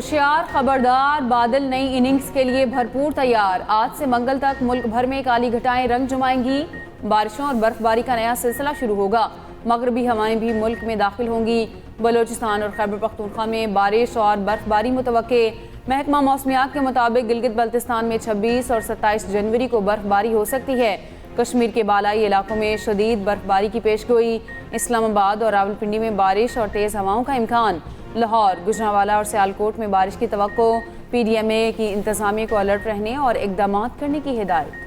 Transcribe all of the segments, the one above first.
होशियार खबरदार, बादल नई इनिंग्स के लिए भरपूर तैयार। आज से मंगल तक मुल्क भर में काली घटाएं रंग जमाएंगी। बारिशों और बर्फबारी का नया सिलसिला शुरू होगा। मगरबी हवाएं भी मुल्क में दाखिल होंगी। बलोचिस्तान और खैबर पख्तूनख्वा में बारिश और बर्फबारी मुतवक्के। महकमा मौसमियात के मुताबिक गिलगित बल्तिस्तान में 26 और 27 जनवरी को बर्फबारी हो सकती है। कश्मीर के बालाई इलाकों में शदीद बर्फबारी की पेशगोई। इस्लामाबाद और रावलपिंडी में बारिश और तेज़ हवाओं का इम्कान। लाहौर, गुजरांवाला और सियालकोट में बारिश की तवक्को। PDMA की इंतजामिया को अलर्ट रहने और इकदाम करने की हिदायत।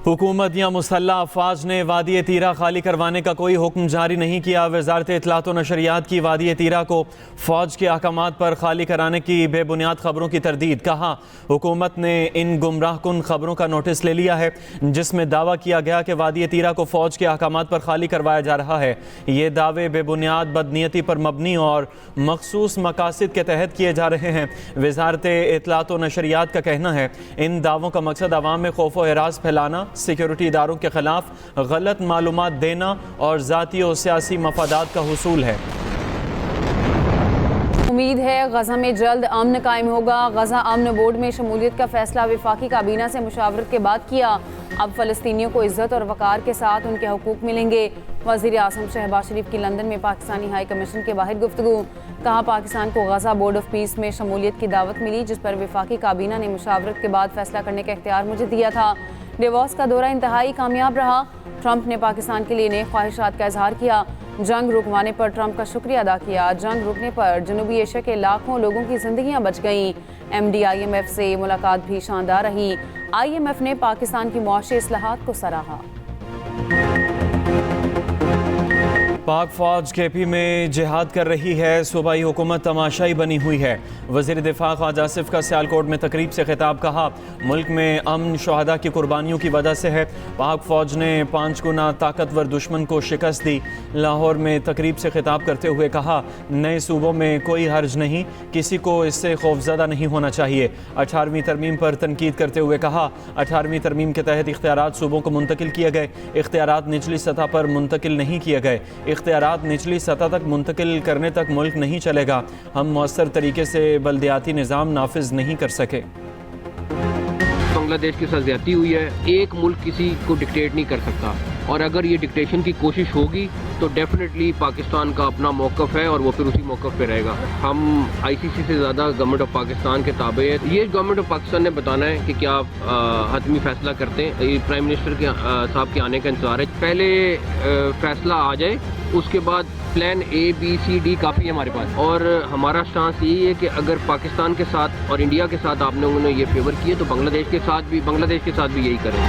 हुकूमत या मुसल्लह अफवाज ने वादी तीरा खाली करवाने का कोई हुक्म जारी नहीं किया। वजारत इत्तलात व नशरियात की वादी तीरा को फ़ौज के अहकामात पर खाली कराने की बेबुनियाद खबरों की तरदीद। कहा, हुकूमत ने इन गुमराह कुन खबरों का नोटिस ले लिया है जिसमें दावा किया गया कि वादी तीरा को फ़ौज के अहकामात पर खाली करवाया जा रहा है। ये दावे बेबुनियाद, बदनीयती पर मबनी और मखसूस मकासद के तहत किए जा रहे हैं। वजारत इत्तलात व नशरियात का कहना है इन दावों का मकसद अवाम में खौफ व हिरास फैलाना, सिक्योरिटी इदारों के खिलाफ गलत मालूमात देना और ज़ाती और सियासी मफादात का हुसूल है। उम्मीद है गजा में जल्द अमन कायम होगा। गजा अमन बोर्ड में शमूलियत का फैसला वफाकी काबीना से मुशावरत के बाद किया। अब फ़लस्तीनियों को इज्जत और वक़ार के साथ उनके हकूक़ मिलेंगे। वज़ीर आज़म शहबाज शरीफ की लंदन में पाकिस्तानी हाई कमीशन के बाहर गुफ्तगू। कहा, पाकिस्तान को गजा बोर्ड ऑफ पीस में शमूलियत की दावत मिली जिस पर वफाकी काबीना ने मुशावरत के बाद फैसला करने का इख्तियार मुझे दिया था। डेवोस का दौरा इंतहाई कामयाब रहा। ट्रंप ने पाकिस्तान के लिए नेक ख्वाहिशात का इजहार किया। जंग रुकवाने पर ट्रंप का शुक्रिया अदा किया। जंग रुकने पर जनूबी एशिया के लाखों लोगों की जिंदगियां बच गईं। MD IMF से मुलाकात भी शानदार रही। IMF ने पाकिस्तान की मुआशी इस्लाहात को सराहा। पाक फ़ौज KP में जिहाद कर रही है। सूबाई हुकूमत तमाशाई बनी हुई है। वज़ीर दिफा ख्वाजा आसिफ का सियालकोट में तकरीब से खिताब। कहा, मुल्क में अमन शहदा की कुर्बानियों की वजह से है। पाक फ़ौज ने 5 गुना ताकतवर दुश्मन को शिकस्त दी। लाहौर में तकरीब से खिताब करते हुए कहा, नए सूबों में कोई हर्ज नहीं, किसी को इससे खौफजदा नहीं होना चाहिए। 18वीं तरमीम पर तनकीद करते हुए कहा, 18वीं तरमीम के तहत इख्तियारात सूबों को मुंतकिल किए गए। इख्तियारात निचली सतह पर मुंतकिल नहीं किए गए। इख्तियारात निचली सतह तक मुंतकिल करने तक मुल्क नहीं चलेगा। हम मौसर तरीके से बल्दियाती निज़ाम नाफिज नहीं कर सके। बांग्लादेश के साथ ज्यादती हुई है। एक मुल्क किसी को डिक्टेट नहीं कर सकता और अगर ये डिक्टेशन की कोशिश होगी तो डेफिनेटली पाकिस्तान का अपना मौक़िफ़ है और वो फिर उसी मौक़िफ़ पे रहेगा। हम ICC से ज़्यादा गवर्नमेंट ऑफ पाकिस्तान के ताबे है। ये गवर्नमेंट ऑफ पाकिस्तान ने बताना है कि क्या हतमी फैसला करते हैं। ये प्राइम मिनिस्टर के साहब के आने का इंतज़ार है। पहले फैसला आ जाए, उसके बाद plan A B C D काफ़ी है हमारे पास। और हमारा स्टांस यही है कि अगर पाकिस्तान के साथ और इंडिया के साथ आप लोगों ने ये फेवर किए तो बांग्लादेश के साथ भी यही करें।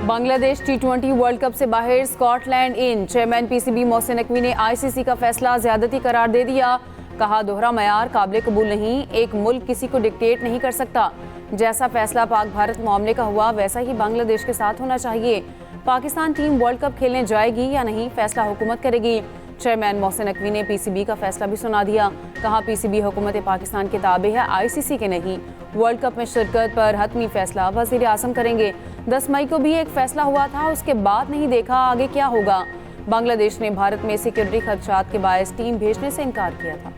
बांग्लादेश T20 वर्ल्ड कप से बाहर, Scotland in. Chairman PCB Mohsin Naqvi ने ICC का फैसला ज्यादती करार दे दिया। कहा, दोहरा मयार काबिल कबूल नहीं। एक मुल्क किसी को डिक्टेट नहीं कर सकता। जैसा फैसला पाक भारत मामले का हुआ वैसा ही बांग्लादेश के साथ होना चाहिए। पाकिस्तान टीम वर्ल्ड कप खेलने जाएगी या नहीं, फैसला हुकूमत करेगी। चेयरमैन मोहसिन नकवी ने PCB का फैसला भी सुना दिया। कहा, PCB हुकूमत पाकिस्तान के ताबे है, ICC के नहीं। वर्ल्ड कप में शिरकत पर हतमी फैसला वज़ीर आज़म करेंगे। 10 मई को भी एक फैसला हुआ था, उसके बाद नहीं देखा आगे क्या होगा। बांग्लादेश ने भारत में सिक्योरिटी खदशात के बायस टीम भेजने से इनकार किया था।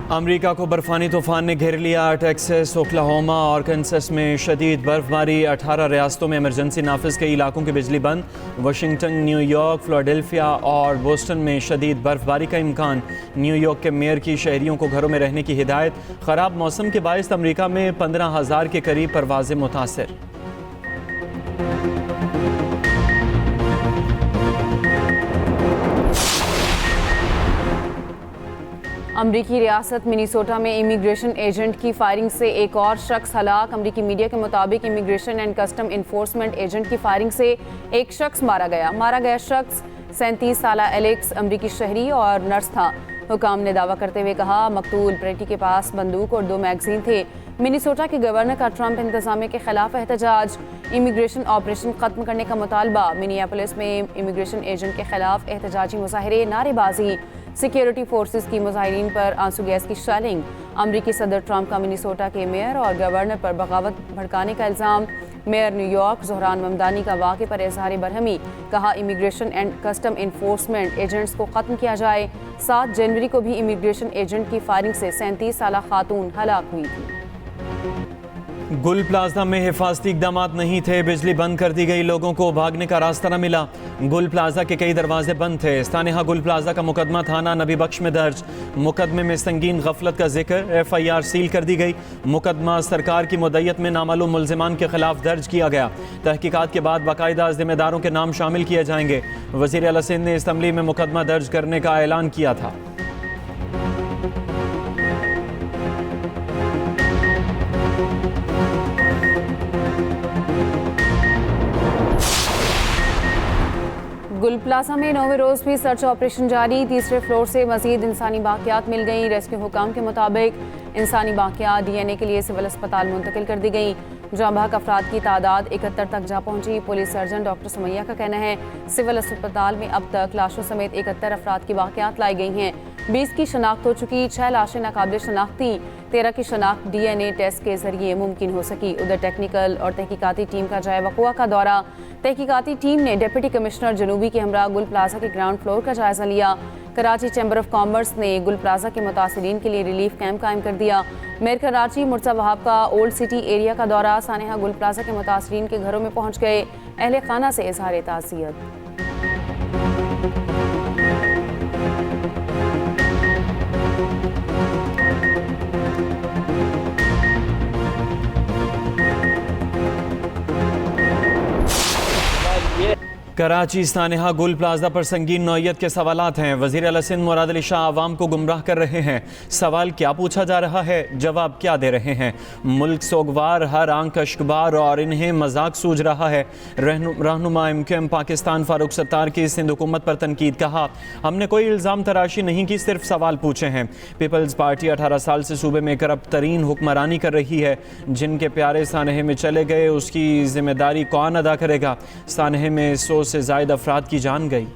अमेरिका को बर्फानी तूफान ने घेर लिया। टेक्सास, ओक्लाहोमा और कैंसस में शदीद बर्फबारी। 18 रियासतों में इमरजेंसी नाफिज, कई इलाकों की बिजली बंद। वाशिंगटन, न्यूयॉर्क, फिलाडेल्फिया और बोस्टन में शदीद बर्फबारी का इम्कान। न्यूयॉर्क के मेयर की शहरियों को घरों में रहने की हिदायत। ख़राब मौसम के बायस अमेरिका में 15,000 के करीब परवाज़ें मुतासर। अमरीकी रियासत मिनीसोटा में इमिग्रेशन एजेंट की फायरिंग से एक और शख्स हलाक। अमरीकी मीडिया के मुताबिक immigration and custom enforcement agent की फायरिंग से एक शख्स मारा गया शख्स 37 साला एलेक्स अमरीकी शहरी और नर्स था। हुकाम ने दावा करते हुए कहा, मकतूल प्रेटी के पास बंदूक और 2 मैगजीन थे। मिनीसोटा के गवर्नर का ट्रंप इंतजामिया के खिलाफ एहतजाज। इमिग्रेशन ऑपरेशन खत्म करने का मुतालबा। मिनियापोलिस में इमिग्रेशन एजेंट के खिलाफ एहतजाजी मुजाहरे, नारेबाजी। सिक्योरिटी फोर्सेस की मुजाहिरीन पर आंसू गैस की शेलिंग। अमरीकी सदर ट्रंप का मिनीसोटा के मेयर और गवर्नर पर बगावत भड़काने का इल्ज़ाम। मेयर न्यूयॉर्क ज़ोहरान ममदानी का वाक़े पर इज़हार बरहमी। कहा immigration and custom enforcement agents को ख़त्म किया जाए। 7 जनवरी को भी इमिग्रेशन एजेंट की फायरिंग से 37 साला खातून हलाक हुई थी। गुल प्लाजा में हिफाजती इकदाम नहीं थे, बिजली बंद कर दी गई, लोगों को भागने का रास्ता न मिला। गुल प्लाजा के कई दरवाजे बंद थे। स्थानीय गुल प्लाजा का मुकदमा थाना नबी बख्श में दर्ज। मुकदमे में संगीन गफलत का जिक्र, FIR सील कर दी गई। मुकदमा सरकार की मुद्दत में नामालूम मुल्जिमान के खिलाफ दर्ज किया गया। तहकीकात के बाद बाकायदा जिम्मेदारों के नाम शामिल किए जाएंगे। वज़ीर आला सिंध ने असम्बली में मुकदमा दर्ज करने का ऐलान किया था। गुल प्लाजा में 9वें रोज भी सर्च ऑपरेशन जारी। तीसरे फ्लोर से मजीद इंसानी बाकियात मिल गई। रेस्क्यू हुकाम के मुताबिक इंसानी बाकियात DNA के लिए सिविल अस्पताल मुंतकिल कर दी गई। जहाँ बहक अफराद की तादाद 71 तक जा पहुंची। पुलिस सर्जन डॉक्टर सुमैया का कहना है सिविल अस्पताल में अब तक लाशों समेत 71 अफराद की बाकियात लाई गई हैं। 20 की शनाख्त हो चुकी, 6 लाशें नाकाबिल शनाख्त थी। 13 की शनाख्त DNA टेस्ट के जरिए मुमकिन हो सकी। उधर टेक्निकल और तहकीकाती टीम का जाए वक़ुआ का दौरा। तहकीकाती टीम ने डिप्टी कमिश्नर जनूबी के हमरा गुल प्लाजा के ग्राउंड फ्लोर का जायजा लिया। कराची चैम्बर ऑफ कॉमर्स ने गुल प्लाजा के मुतासिरीन के लिए रिलीफ कैंप कायम कर दिया। मेयर कराची मुर्तज़ा वहाब का ओल्ड सिटी एरिया का दौरा। सानेहा गुल प्लाजा के मुतासिरीन के घरों में पहुंच गए। अहले खाना से इजहार ताज़ियत। कराची सानेहा गुल प्लाजा पर संगीन नौयत के सवालात हैं। वज़ीर आला सिंध मुराद अली शाह आवाम को गुमराह कर रहे हैं। सवाल क्या पूछा जा रहा है, जवाब क्या दे रहे हैं। मुल्क सोगवार, हर आंख अश्कबार और इन्हें मजाक सूझ रहा है। रहनुमा MQM पाकिस्तान फारूक सत्तार की सिंध हुकूमत पर तनकीद। कहा हमने कोई इल्ज़ाम तराशी नहीं की, सिर्फ सवाल पूछे हैं। पीपल्स पार्टी 18 साल से सूबे में करप्ट तरीन हुक्मरानी कर रही है। जिनके प्यारे सानहे में चले गए उसकी जिम्मेदारी कौन अदा करेगा। सानहे में 100 से ज़ायद अफराद की जान गई।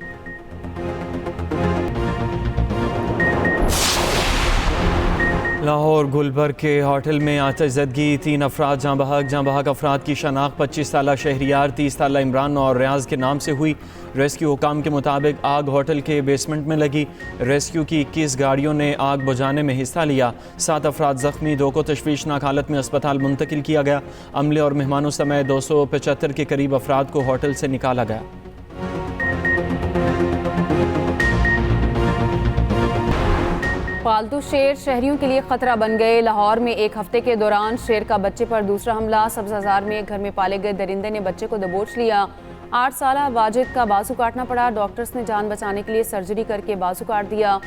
लाहौर गुलबर्ग के होटल में आतिशज़दगी, 3 अफराद जाँ बहक अफराद की शनाख्त 25 साला शहरियार, 30 साला इमरान और रियाज के नाम से हुई। रेस्क्यू हुकाम के मुताबिक आग होटल के बेसमेंट में लगी। रेस्क्यू की 21 गाड़ियों ने आग बुझाने में हिस्सा लिया। 7 अफराद ज़ख्मी, 2 को तशवीशनाक हालत में अस्पताल मुंतकिल किया गया। अमले और मेहमानों समेत 275 के करीब अफराद को होटल से निकाला गया। पालतू शेर शहरियों के लिए खतरा बन गए। लाहौर में एक हफ्ते के दौरान शेर का बच्चे पर दूसरा हमला। सब्ज़ाजार में घर में पाले गए दरिंदे ने बच्चे को दबोच लिया। 8 साला वाजिद का बाजू काटना पड़ा। डॉक्टर्स ने जान बचाने के लिए सर्जरी करके बाजू काट दिया।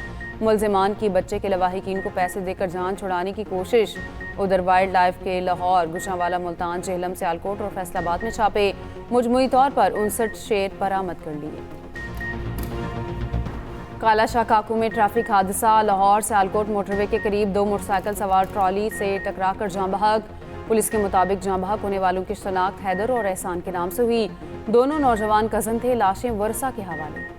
मुल्जिमान की बच्चे के लवाहिकीन को पैसे देकर जान छुड़ाने की कोशिश। उधर वाइल्ड लाइफ के लाहौर, गुजरांवाला, मुल्तान, जेहलम, सियालकोट और फैसलाबाद में छापे। मुजमुई तौर पर 59 शेर बरामद कर लिए। काला शाह काकू में ट्रैफिक हादसा। लाहौर सियालकोट मोटरवे के करीब 2 मोटरसाइकिल सवार ट्रॉली से टकराकर जाँ बहक। पुलिस के मुताबिक जाँ बहक होने वालों की शनाख्त हैदर और एहसान के नाम से हुई। दोनों नौजवान कज़न थे। लाशें वर्षा के हवाले।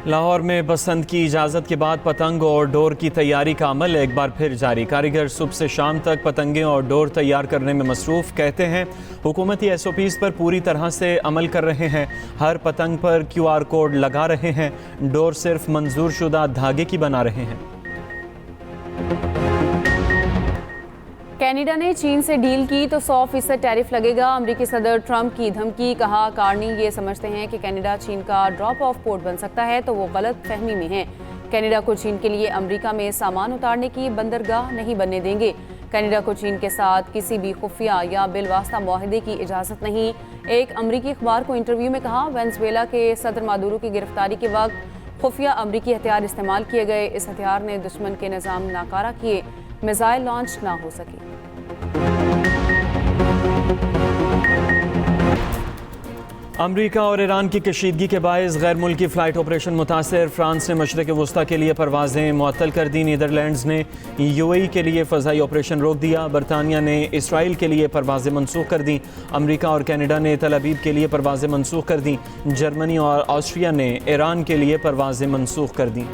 लाहौर में बसंत की इजाज़त के बाद पतंग और डोर की तैयारी का अमल एक बार फिर जारी। कारीगर सुबह से शाम तक पतंगें और डोर तैयार करने में मसरूफ़। कहते हैं हुकूमती SOPs पर पूरी तरह से अमल कर रहे हैं। हर पतंग पर QR कोड लगा रहे हैं। डोर सिर्फ मंजूर शुदा धागे की बना रहे हैं। कनाडा ने चीन से डील की तो 100% टैरिफ लगेगा। अमेरिकी सदर ट्रंप की धमकी। कहा कार्नी ये समझते हैं कि कनाडा चीन का ड्रॉप ऑफ पोर्ट बन सकता है तो वो गलत फहमी में है। कनाडा को चीन के लिए अमेरिका में सामान उतारने की बंदरगाह नहीं बनने देंगे। कनाडा को चीन के साथ किसी भी खुफिया या बिलवास्ता मुआहदे की इजाज़त नहीं। एक अमरीकी अखबार को इंटरव्यू में कहा वेनेजुएला के सदर मादुरो की गिरफ्तारी के वक्त खुफिया अमरीकी हथियार इस्तेमाल किए गए। इस हथियार ने दुश्मन के निज़ाम नाकारा किए, मिसाइल लॉन्च ना हो सके। अमरीका और ईरान की कशीदगी के बायस गैर मुल्की फ़्लाइट ऑपरेशन मुतासर। फ्रांस ने मशरिक़ वस्ता के लिए परवाज़ें मुअत्तल कर दी। नीदरलैंड्स ने UAE के लिए फ़ज़ाई ऑपरेशन रोक दिया। बरतानिया ने इसराइल के लिए परवाज़ें मनसूख कर दी। अमरीका और कनाडा ने तल अवीव के लिए परवाज़ें मनसूख कर दी। जर्मनी और ऑस्ट्रिया ने ईरान के लिए परवाज़ें मनसूख कर दी।